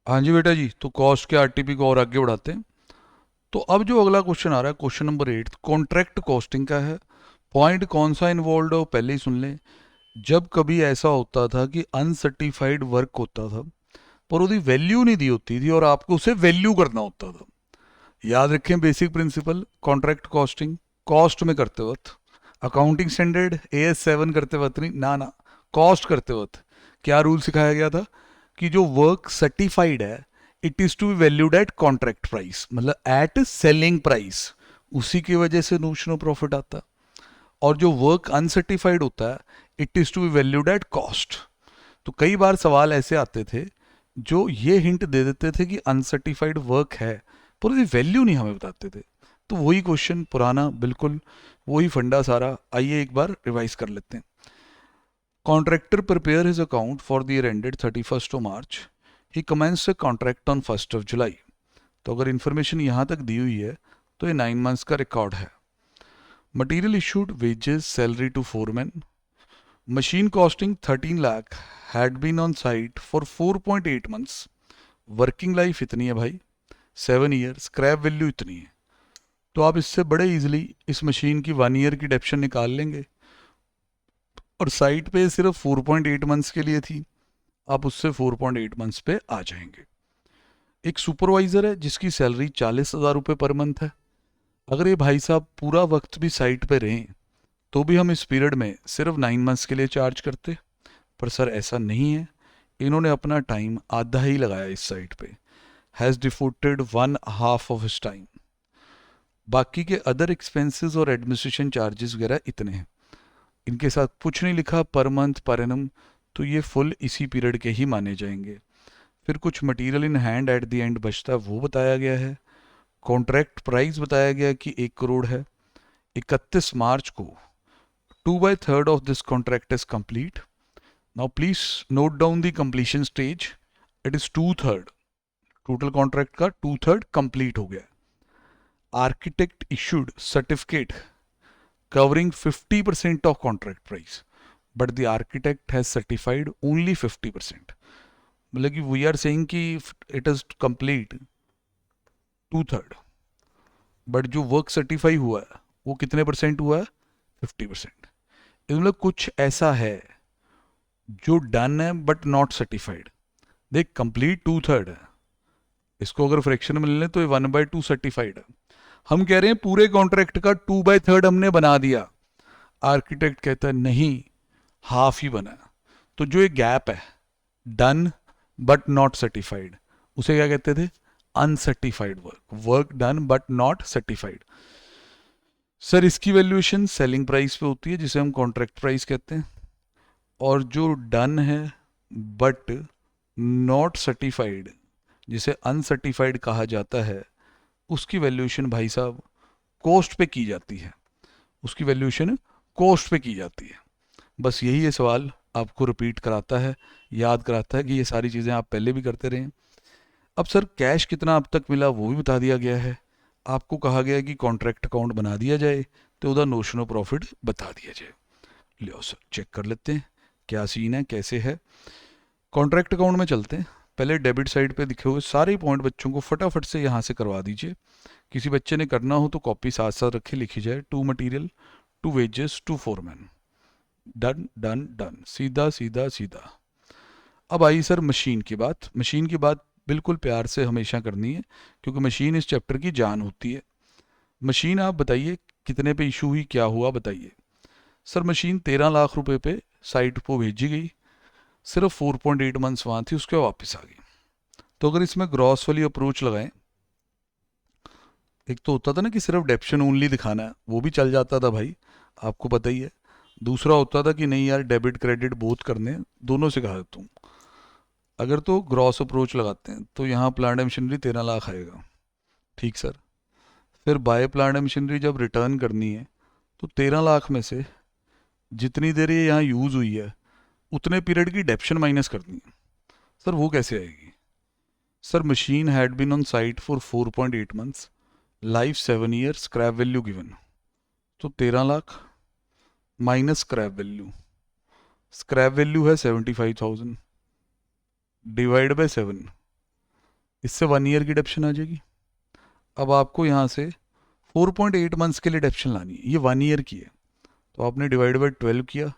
हाँ जी बेटा जी, तो कॉस्ट के आरटीपी को और आगे बढ़ाते हैं। तो अब जो अगला क्वेश्चन आ रहा है, क्वेश्चन नंबर 8, कॉन्ट्रैक्ट कॉस्टिंग का है। पॉइंट कौन सा इन्वॉल्व है वो पहले ही सुन लें। जब कभी ऐसा होता था कि अनसर्टिफाइड वर्क होता था पर उसकी वैल्यू नहीं दी होती थी और आपको उसे वैल्यू करना होता था। याद रखें basic principle contract costing. Cost में करते वक्त अकाउंटिंग स्टैंडर्ड AS7 करते वक्त नहीं, ना ना, कॉस्ट करते वक्त क्या रूल सिखाया गया था कि जो वर्क सर्टिफाइड है it is to be valued at contract price, मतलब एट सेलिंग प्राइस। उसी की वजह से नोशन ऑफ प्रॉफिट आता है। और जो वर्क अनसर्टिफाइड होता है it is to be valued at cost. तो कई बार सवाल ऐसे आते थे जो ये हिंट दे देते थे कि अनसर्टिफाइड वर्क है पर उसकी वैल्यू नहीं हमें बताते थे। तो वही क्वेश्चन पुराना, बिल्कुल वही फंडा सारा। आइए एक बार रिवाइज कर लेते हैं। Contractor prepare his account for the year ended 31 March। He commence a contract on 1 July। तो अगर इन्फॉर्मेशन यहाँ तक दी हुई है तो ये 9 months का रिकॉर्ड है। Material issued, wages, salary to foreman. Machine costing 13 lakh had been on site for 4.8 months। Working life इतनी है भाई, 7 ईयर। स्क्रैप वैल्यू इतनी है। तो आप इससे बड़े इजीली इस मशीन की 1 ईयर की डेप्शन निकाल लेंगे। और साइट पे सिर्फ 4.8 मंथ्स के लिए थी, आप उससे 4.8 मंथ्स पे आ जाएंगे। एक सुपरवाइजर है जिसकी सैलरी 40,000 रुपये पर मंथ है। अगर ये भाई साहब पूरा वक्त भी साइट पे रहें तो भी हम इस पीरियड में सिर्फ 9 मंथ्स के लिए चार्ज करते। पर सर ऐसा नहीं है, इन्होंने अपना टाइम आधा ही लगाया इस साइट पे। Has defoted 1/2 of his time. बाकी के अदर एक्सपेंसेस और एडमिनिस्ट्रेशन चार्जेस वगैरह इतने हैं। इनके साथ कुछ नहीं लिखा पर मंथ पर एनम, तो ये फुल इसी पीरियड के ही माने जाएंगे। फिर कुछ material in hand at the end बचता है वो बताया गया है। कॉन्ट्रैक्ट प्राइस बताया गया कि 1 करोड़ है। 31 मार्च को 2/3 of this contract is complete. Now please note down the completion stage. It is 2/3। Total contract का 2/3 कंप्लीट हो गया। Architect issued certificate covering 50% of contract price, but the architect has certified only 50%। मतलब कि वी आर सेइंग कि it is complete 2/3, but जो work certify हुआ है वो कितने परसेंट हुआ है? 50%। मतलब कुछ ऐसा है जो डन है बट नॉट सर्टिफाइड। देख कंप्लीट 2/3 है, इसको अगर फ्रैक्शन में ले लें तो ये 1/2 सर्टिफाइड है। हम कह रहे हैं पूरे कॉन्ट्रैक्ट का 2/3 हमने बना दिया। आर्किटेक्ट कहता है नहीं, हाफ ही बना। तो जो एक गैप है, डन बट नॉट सर्टिफाइड, उसे क्या कहते थे? Uncertified work, work done but not certified. Sir इसकी वैल्यूएशन सेलिंग प्राइस पे होती है जिसे हम कॉन्ट्रैक्ट प्राइस कहते हैं। और जो डन है बट नॉट सर्टिफाइड, जिसे अनसर्टिफाइड कहा जाता है, उसकी वैल्यूएशन भाई साहब कॉस्ट पे की जाती है। उसकी वैल्यूएशन कॉस्ट पे की जाती है। बस यही ये सवाल आपको रिपीट कराता है, याद कराता है कि ये सारी चीज़ें आप पहले भी करते रहे। अब सर कैश कितना अब तक मिला वो भी बता दिया गया है। आपको कहा गया है कि कॉन्ट्रैक्ट अकाउंट बना दिया जाए तो उधर नोशन ऑफ प्रॉफिट बता दिया जाए। लियो सर चेक कर लेते हैं क्या सीन है, कैसे है। कॉन्ट्रैक्ट अकाउंट में चलते हैं। पहले डेबिट साइड पे दिखे हुए सारे पॉइंट बच्चों को फटाफट से यहाँ से करवा दीजिए। किसी बच्चे ने करना हो तो कॉपी साथ साथ रखे, लिखी जाए। To material, to wages, to foreman. Done done done, सीधा सीधा सीधा। अब आई सर मशीन की बात। मशीन की बात बिल्कुल प्यार से हमेशा करनी है क्योंकि मशीन इस चैप्टर की जान होती है। मशीन आप बताइए कितने पे इशू हुई, क्या हुआ बताइए। सर मशीन 13 लाख रुपए पे साइट को भेजी गई। सिर्फ 4.8 मंथ्स वहाँ थी, उसके बाद वापस आ गई। तो अगर इसमें ग्रॉस वाली अप्रोच लगाएं, एक तो होता था ना कि सिर्फ डेप्शन ओनली दिखाना है, वो भी चल जाता था भाई, आपको पता ही है। दूसरा होता था कि नहीं यार डेबिट क्रेडिट बोथ करने हैं, दोनों से कहा देता हूँ। अगर तो ग्रॉस अप्रोच लगाते हैं तो यहाँ प्लांट एंड मशीनरी 13 लाख आएगा। ठीक सर। फिर बाय प्लांट एंड मशीनरी जब रिटर्न करनी है तो 13 लाख में से जितनी देर ये यहाँ यूज़ हुई है उतने पीरियड की डेप्शन माइनस करनी है। सर वो कैसे आएगी? Sir machine had been on site for 4.8 months, life 7 year, scrap value given. तो 13 lakh minus scrap value. Scrap value है 75,000 डिवाइड बाय 7। इससे 1 ईयर की डेप्शन आ जाएगी। अब आपको यहाँ से 4.8 मंथ्स के लिए डेप्शन लानी है, ये 1 ईयर की है, तो आपने डिवाइड बाई 12 किया,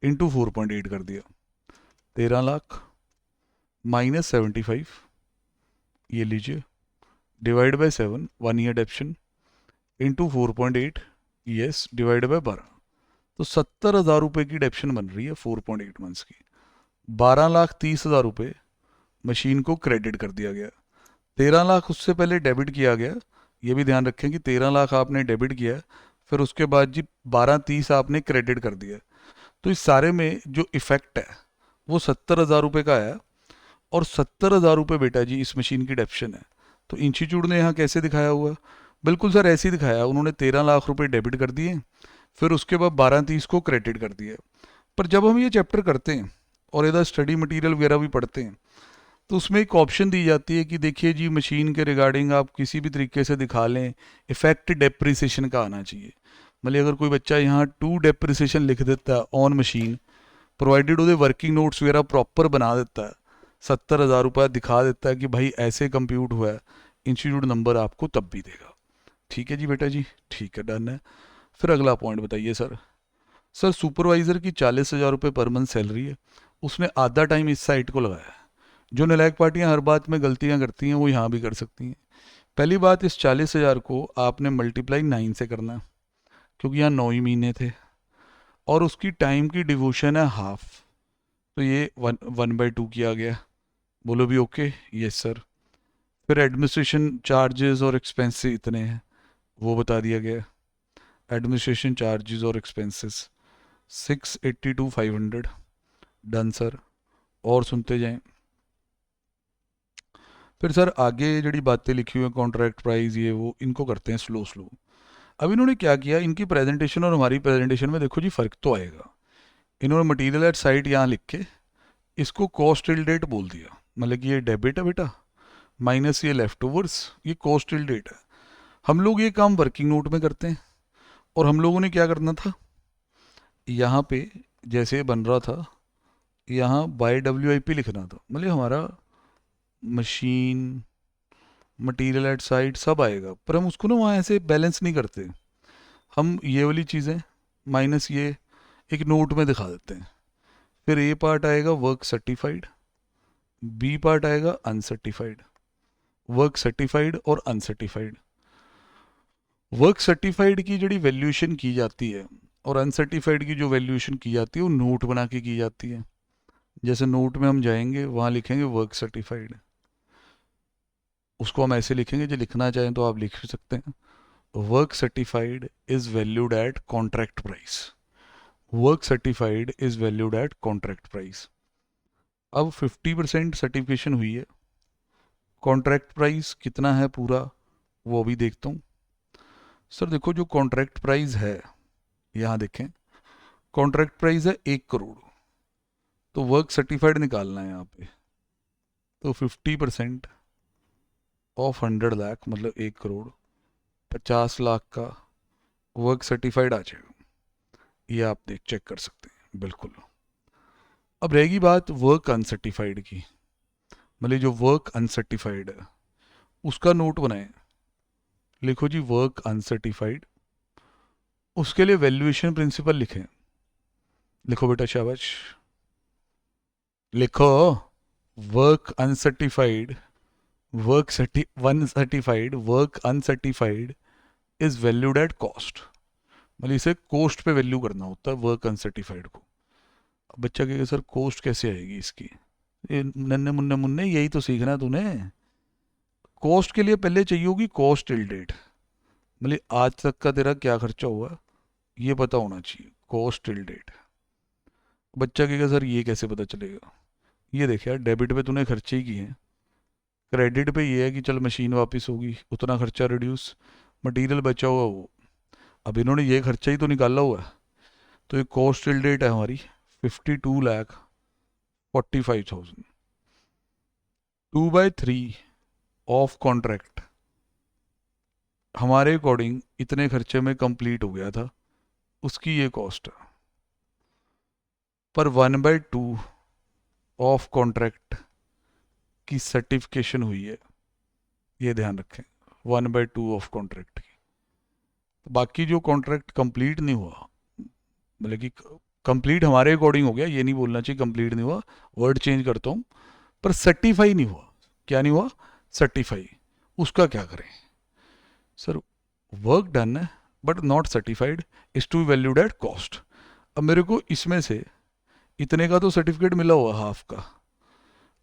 इंटू 4.8 कर दिया, 13 लाख माइनस 75, ये लीजिए, divide by 7, 1 year डेप्शन, into 4.8, yes, divide by 12, तो 70,000 रुपये की डेप्शन बन रही है 4.8 मंथ्स की। 12,30,000 रुपये मशीन को क्रेडिट कर दिया गया, 13 लाख उससे पहले डेबिट किया गया। ये भी ध्यान रखें कि 13 लाख आपने डेबिट किया, फिर उसके बाद जी 12,30 आपने क्रेडिट कर दिया। तो इस सारे में जो इफेक्ट है वो 70,000 रुपये का है, और 70,000 रुपये बेटा जी इस मशीन की डेप्शन है। तो इंस्टीट्यूट ने यहाँ कैसे दिखाया हुआ है? बिल्कुल सर ऐसे ही दिखाया, उन्होंने 13 लाख रुपये डेबिट कर दिए, फिर उसके बाद 12,30 को क्रेडिट कर दिया। पर जब हम ये चैप्टर करते हैं और इधर स्टडी मटेरियल वगैरह भी पढ़ते हैं, तो उसमें एक ऑप्शन दी जाती है कि देखिए जी मशीन के रिगार्डिंग आप किसी भी तरीके से दिखा लें, इफेक्ट डेप्रिसिएशन का आना चाहिए। मतलब अगर कोई बच्चा यहाँ टू डेप्रिसिएशन लिख देता है ऑन मशीन, प्रोवाइडेड ਉਹਦੇ वर्किंग नोट्स वगैरह प्रॉपर बना देता है, 70,000 रुपये दिखा देता है कि भाई ऐसे कंप्यूट हुआ है, इंस्टीट्यूट नंबर आपको तब भी देगा। ठीक है जी बेटा जी, ठीक है, डन है। फिर अगला पॉइंट बताइए सर। सर सुपरवाइज़र की 40,000 रुपये पर मंथ सैलरी है, उसने आधा टाइम इस साइट को लगाया है। जो नालायक पार्टियां हर बात में गलतियां करती हैं वो यहाँ भी कर सकती हैं। पहली बात, इस 40,000 को आपने मल्टीप्लाई 9 से करना है, क्योंकि यहाँ 9 ही महीने थे, और उसकी टाइम की डिवोशन है हाफ, तो ये 1/2 किया गया। बोलो भी ओके, यस सर। फिर एडमिनिस्ट्रेशन चार्जेस और एक्सपेंसेस इतने हैं, वो बता दिया गया। एडमिनिस्ट्रेशन चार्जेस और एक्सपेंसेस 682,500, डन सर। और सुनते जाएं। फिर सर आगे जड़ी बातें लिखी हुई हैं, कॉन्ट्रैक्ट प्राइस ये वो, इनको करते हैं स्लो स्लो। अब इन्होंने क्या किया, इनकी प्रेजेंटेशन और हमारी प्रेजेंटेशन में देखो जी फ़र्क तो आएगा। इन्होंने मटीरियल एट साइट यहाँ लिख के इसको कॉस्ट टिल डेट बोल दिया, मतलब कि ये डेबिट है बेटा, माइनस ये लेफ्ट ओवर्स, ये कॉस्ट टिल डेट है। हम लोग ये काम वर्किंग नोट में करते हैं, और हम लोगों ने क्या करना था, यहाँ पे जैसे बन रहा था, यहाँ बाय WIP लिखना था, मतलब हमारा मशीन मटेरियल एट साइट सब आएगा, पर हम उसको ना वहाँ ऐसे बैलेंस नहीं करते। हम ये वाली चीज़ें माइनस ये एक नोट में दिखा देते हैं। फिर ए पार्ट आएगा वर्क सर्टिफाइड, बी पार्ट आएगा अनसर्टिफाइड, वर्क सर्टिफाइड और अनसर्टिफाइड। वर्क सर्टिफाइड की जड़ी वैल्यूएशन की जाती है और अनसर्टिफाइड की जो वैल्यूएशन की जाती है वो नोट बना के की जाती है। जैसे नोट में हम जाएंगे, वहाँ लिखेंगे वर्क सर्टिफाइड, उसको हम ऐसे लिखेंगे, जो लिखना चाहें तो आप लिख सकते हैं, work certified is valued at contract price, work certified is valued at contract price. अब 50% सर्टिफिकेशन हुई है, कॉन्ट्रैक्ट प्राइस कितना है पूरा वो भी देखता हूँ। सर देखो जो कॉन्ट्रैक्ट प्राइस है, यहाँ देखें, कॉन्ट्रैक्ट प्राइस है 1 करोड़, तो वर्क सर्टिफाइड निकालना है यहाँ पे, तो 50% ऑफ 100 लाख मतलब 1 करोड़, 50 लाख का वर्क सर्टिफाइड आ जाएगा, ये आप देख चेक कर सकते हैं बिल्कुल। अब रहेगी बात वर्क अनसर्टिफाइड की, मतलब जो वर्क अनसर्टिफाइड है उसका नोट बनाएं। लिखो जी वर्क अनसर्टिफाइड, उसके लिए वैल्यूएशन प्रिंसिपल लिखें। लिखो बेटा शाबाश, लिखो work uncertified, uncertified work uncertified is valued at cost, मतलब इसे कॉस्ट पे वैल्यू करना होता है वर्क अनसर्टिफाइड को। अब बच्चा कहेगा सर कॉस्ट कैसे आएगी इसकी, ये नन्हे मुन्ने मुन्ने यही तो सीखना है तूने। कॉस्ट के लिए पहले चाहिए होगी कॉस्ट टिल डेट, मतलब आज तक का तेरा क्या खर्चा हुआ ये पता होना चाहिए, कॉस्ट टिल डेट। बच्चा कहेगा सर ये कैसे पता चलेगा, ये देख यार डेबिट पे तूने खर्चे ही किए हैं, क्रेडिट पे ये है कि चल मशीन वापस होगी उतना खर्चा रिड्यूस, मटेरियल बचा हुआ वो। अब इन्होंने ये खर्चा ही तो निकाला हुआ है, तो ये कॉस्ट टिल डेट है हमारी 52,45,000, 2/3 ऑफ कॉन्ट्रैक्ट हमारे अकॉर्डिंग इतने खर्चे में कंप्लीट हो गया था, उसकी ये कॉस्ट है। पर 1/2 ऑफ कॉन्ट्रैक्ट की सर्टिफिकेशन हुई है, ये ध्यान रखें, 1/2 ऑफ कॉन्ट्रैक्ट की। बाकी जो कॉन्ट्रैक्ट कंप्लीट नहीं हुआ, मतलब कि कंप्लीट हमारे अकॉर्डिंग हो गया, ये नहीं बोलना चाहिए कंप्लीट नहीं हुआ, वर्ड चेंज करता हूँ, पर सर्टिफाई नहीं हुआ। क्या नहीं हुआ? सर्टिफाई। उसका क्या करें? सर वर्क डन है but not certified is to valued at cost. अब मेरे को इसमें से इतने का तो सर्टिफिकेट मिला हुआ हाफ का,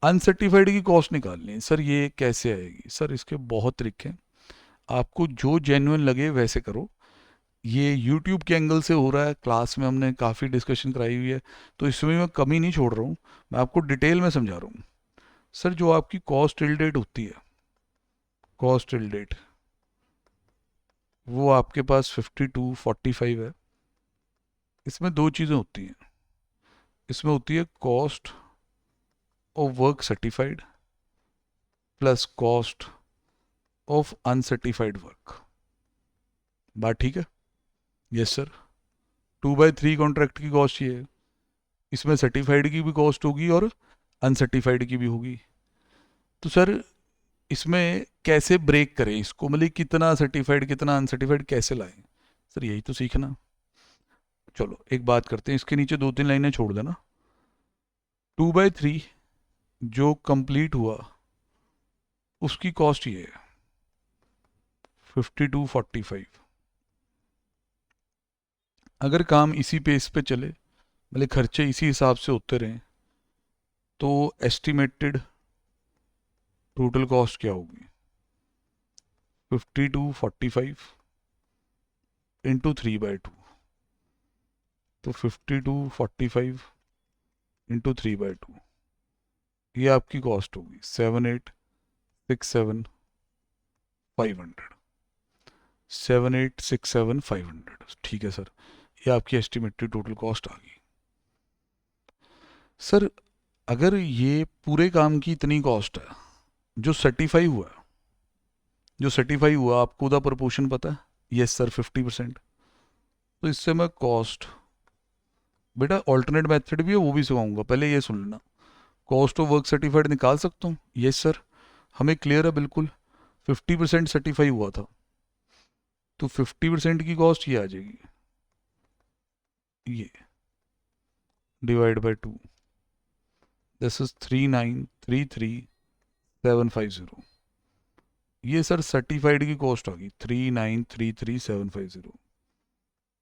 अनसर्टिफाइड की कॉस्ट निकालनी है। सर ये कैसे आएगी? सर इसके बहुत तरीके हैं, आपको जो जेन्युइन लगे वैसे करो। ये यूट्यूब के एंगल से हो रहा है, क्लास में हमने काफ़ी डिस्कशन कराई हुई है, तो इसमें मैं कमी नहीं छोड़ रहा हूँ, मैं आपको डिटेल में समझा रहा हूँ। सर जो आपकी कॉस्ट टिल डेट होती है, कॉस्ट टिल डेट, वो आपके पास 5245 है। इसमें दो चीज़ें होती हैं, इसमें होती है cost of work certified plus cost of uncertified work. बात ठीक है? Yes sir. 2/3 कॉन्ट्रैक्ट की कॉस्ट ये है, इसमें सर्टिफाइड की भी कॉस्ट होगी और अनसर्टिफाइड की भी होगी। तो सर इसमें कैसे ब्रेक करें इसको, मतलब कितना सर्टिफाइड कितना अनसर्टिफाइड कैसे लाएं? सर यही तो सीखना। चलो एक बात करते हैं, इसके नीचे 2-3 लाइनें छोड़ देना। 2/3 जो कंप्लीट हुआ उसकी कॉस्ट ये है 5245। अगर काम इसी पेस पे चले, मतलब खर्चे इसी हिसाब से होते रहें, तो एस्टिमेटेड टोटल कॉस्ट क्या होगी? 5245 इंटू 3/2, तो 5245 इंटू 3/2, ये आपकी कॉस्ट होगी 7867,500। 7867,500, ठीक है सर, ये आपकी एस्टिमेटेड टोटल कॉस्ट आ गई। सर अगर ये पूरे काम की इतनी कॉस्ट है, जो सर्टिफाई हुआ, जो सर्टिफाई हुआ आपको उसका प्रपोर्शन पता है? Yes sir 50%। तो इससे मैं कॉस्ट, बेटा ऑल्टरनेट मेथड भी है वो भी सिखाऊंगा, पहले ये सुन लेना। कॉस्ट ऑफ वर्क सर्टिफाइड निकाल सकता हूँ? यस सर, हमें क्लियर है बिल्कुल। 50% सर्टिफाई हुआ था, तो 50% की कॉस्ट ये आ जाएगी, ये डिवाइड बाय 2, दिस इज 3933750। ये सर सर्टिफाइड की कॉस्ट आ गई 3933750।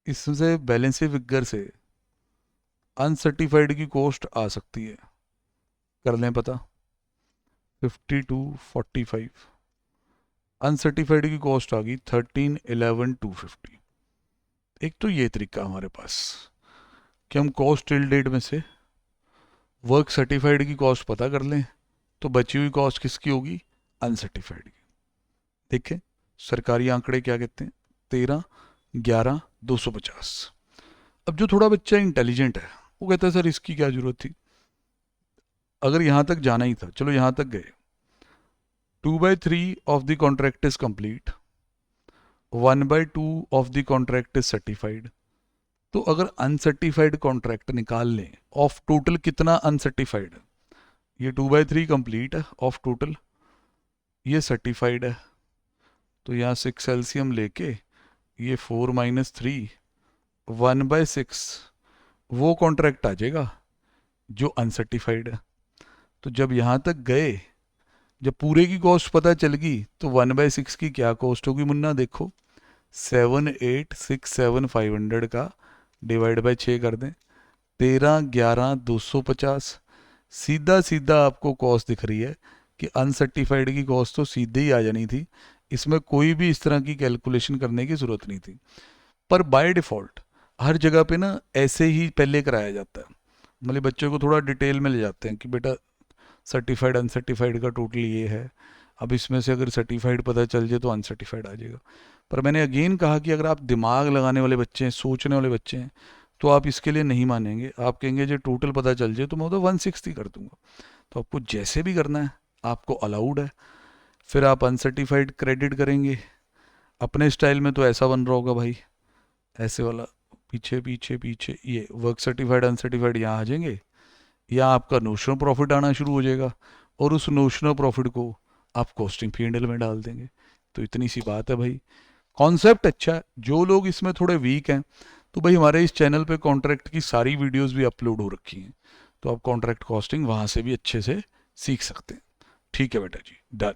इससे बैलेंस फिगर से अनसर्टिफाइड की कॉस्ट आ सकती है, कर लें पता। 5245, अनसर्टिफाइड की कॉस्ट आ गई 1311,250। एक तो ये तरीका हमारे पास कि हम कॉस्ट टिल डेट में से वर्क सर्टिफाइड की कॉस्ट पता कर लें, तो बची हुई कॉस्ट किसकी होगी? अनसर्टिफाइड की। देखें सरकारी आंकड़े क्या कहते हैं, 13,11,250। अब जो थोड़ा बच्चा इंटेलिजेंट है वो कहता है सर इसकी क्या जरूरत थी, अगर यहाँ तक जाना ही था, चलो यहाँ तक गए, 2/3 of the contract is complete, 1/2 of the contract is certified. तो अगर अनसर्टिफाइड कॉन्ट्रैक्ट निकाल लें, ऑफ टोटल कितना अनसर्टिफाइड है? ये 2/3 कंप्लीट है ऑफ टोटल, ये सर्टिफाइड है, तो यहाँ 6 एलसीएम लेके ये 4 - 3 1/6 वो कॉन्ट्रैक्ट आ जाएगा जो अनसर्टिफाइड है। तो जब यहाँ तक गए, जब पूरे की कॉस्ट पता चल गई, तो 1/6 की क्या कॉस्ट होगी मुन्ना? देखो 7867,500 का डिवाइड बाय 6 कर दें, 13,11,250। सीधा सीधा आपको कॉस्ट दिख रही है कि अनसर्टिफाइड की कॉस्ट तो सीधे ही आ जानी थी, इसमें कोई भी इस तरह की कैलकुलेशन करने की ज़रूरत नहीं थी। पर बाय डिफ़ॉल्ट हर जगह पे ना ऐसे ही पहले कराया जाता है, मतलब बच्चों को थोड़ा डिटेल में ले जाते हैं कि बेटा सर्टिफाइड अनसर्टिफाइड का टोटल ये है, अब इसमें से अगर सर्टिफाइड पता चल जाए तो अनसर्टिफाइड आ जाएगा। पर मैंने अगेन कहा कि अगर आप दिमाग लगाने वाले बच्चे हैं, सोचने वाले बच्चे हैं, तो आप इसके लिए नहीं मानेंगे, आप कहेंगे जो टोटल पता चल जाए तो मैं तो 160 कर दूंगा। तो आपको जैसे भी करना है आपको अलाउड है। फिर आप अनसर्टिफाइड क्रेडिट करेंगे अपने स्टाइल में, तो ऐसा बन रहा होगा भाई, ऐसे वाला, पीछे पीछे पीछे ये वर्क सर्टिफाइड अनसर्टिफाइड यहाँ आ जाएंगे, या आपका नोशनल प्रॉफिट आना शुरू हो जाएगा, और उस नोशनल प्रॉफिट को आप कॉस्टिंग P&L में डाल देंगे। तो इतनी सी बात है भाई, कॉन्सेप्ट अच्छा है। जो लोग इसमें थोड़े वीक हैं तो भाई हमारे इस चैनल पे कॉन्ट्रैक्ट की सारी वीडियोस भी अपलोड हो रखी हैं, तो आप कॉन्ट्रैक्ट कॉस्टिंग वहाँ से भी अच्छे से सीख सकते हैं। ठीक है बेटा जी, डन।